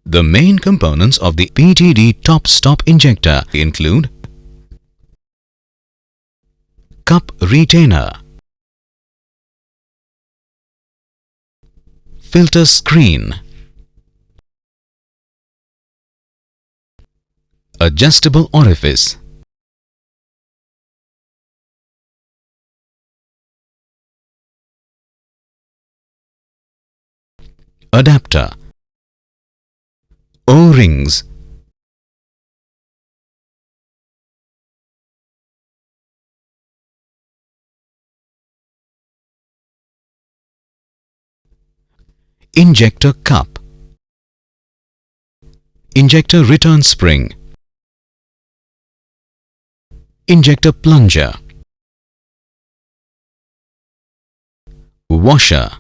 The main components of the PTD top-stop injector include cup retainer, filter screen, adjustable orifice, adapter, O-rings, injector cup, injector return spring, injector plunger, washer,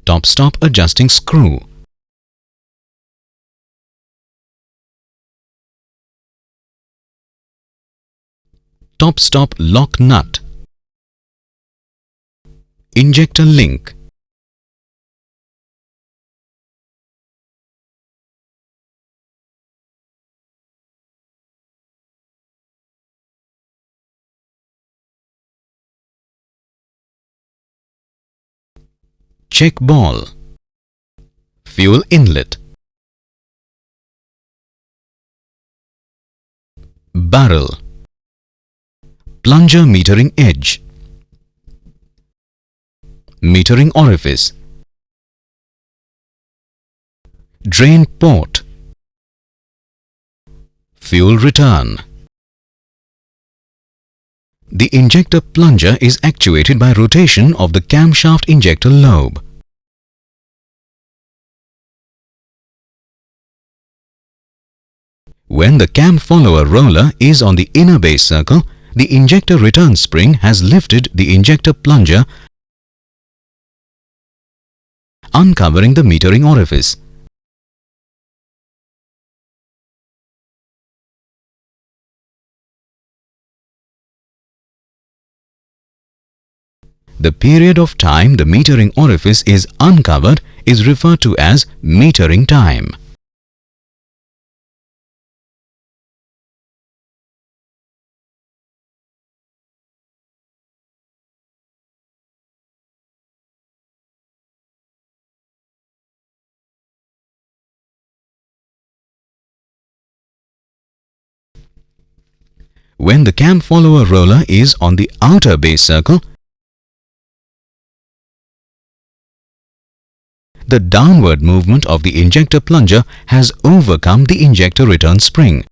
top-stop adjusting screw, top-stop lock nut, injector link, check ball, fuel inlet, barrel, plunger metering edge, metering orifice, drain port, fuel return. The injector plunger is actuated by rotation of the camshaft injector lobe. When the cam follower roller is on the inner base circle, the injector return spring has lifted the injector plunger, uncovering the metering orifice. The period of time the metering orifice is uncovered is referred to as metering time. When the cam follower roller is on the outer base circle, the downward movement of the injector plunger has overcome the injector return spring,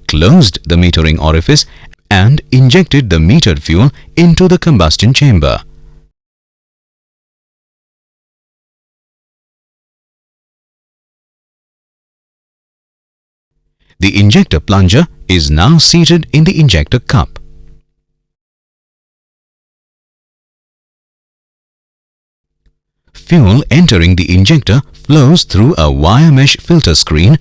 closed the metering orifice and injected the metered fuel into the combustion chamber. The injector plunger is now seated in the injector cup. Fuel entering the injector flows through a wire mesh filter screen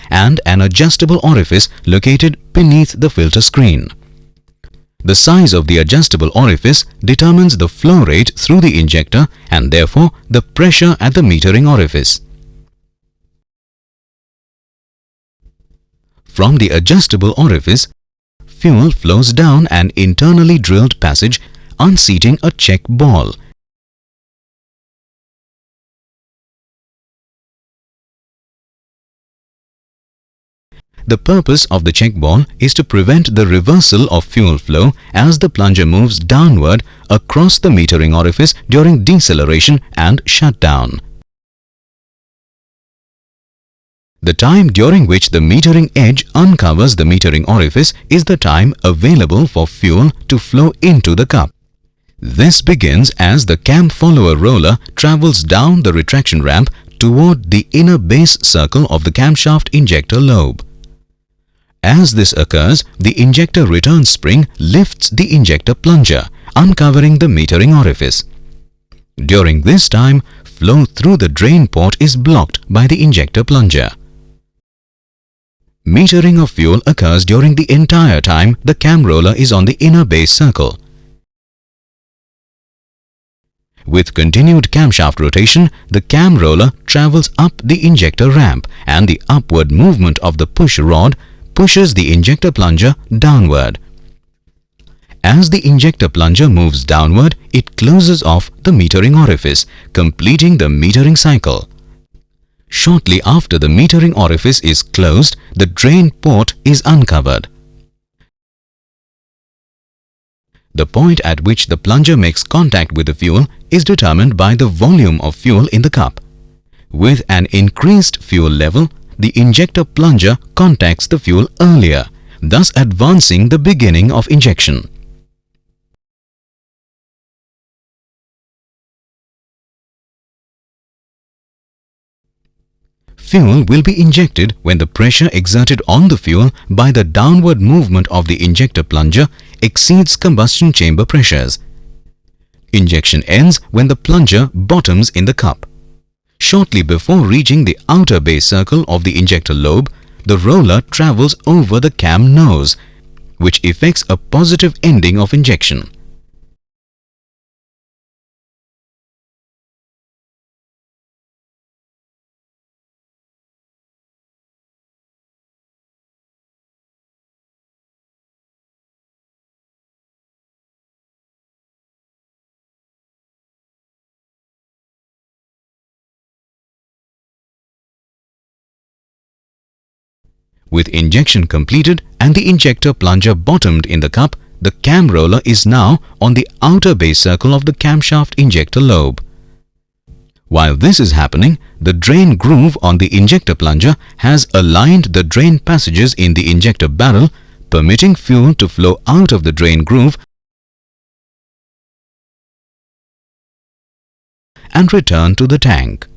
and an adjustable orifice located beneath the filter screen. The size of the adjustable orifice determines the flow rate through the injector and therefore the pressure at the metering orifice. From the adjustable orifice, fuel flows down an internally drilled passage, unseating a check ball. The purpose of the check ball is to prevent the reversal of fuel flow as the plunger moves downward across the metering orifice during deceleration and shutdown. The time during which the metering edge uncovers the metering orifice is the time available for fuel to flow into the cup. This begins as the cam follower roller travels down the retraction ramp toward the inner base circle of the camshaft injector lobe. As this occurs, the injector return spring lifts the injector plunger, uncovering the metering orifice. During this time, flow through the drain port is blocked by the injector plunger. Metering of fuel occurs during the entire time the cam roller is on the inner base circle. With continued camshaft rotation, the cam roller travels up the injector ramp and the upward movement of the push rod pushes the injector plunger downward. As the injector plunger moves downward, it closes off the metering orifice, completing the metering cycle. Shortly after the metering orifice is closed, the drain port is uncovered. The point at which the plunger makes contact with the fuel is determined by the volume of fuel in the cup. With an increased fuel level, the injector plunger contacts the fuel earlier, thus advancing the beginning of injection. Fuel will be injected when the pressure exerted on the fuel by the downward movement of the injector plunger exceeds combustion chamber pressures. Injection ends when the plunger bottoms in the cup. Shortly before reaching the outer base circle of the injector lobe, the roller travels over the cam nose, which effects a positive ending of injection. With injection completed and the injector plunger bottomed in the cup, the cam roller is now on the outer base circle of the camshaft injector lobe. While this is happening, the drain groove on the injector plunger has aligned the drain passages in the injector barrel, permitting fuel to flow out of the drain groove and return to the tank.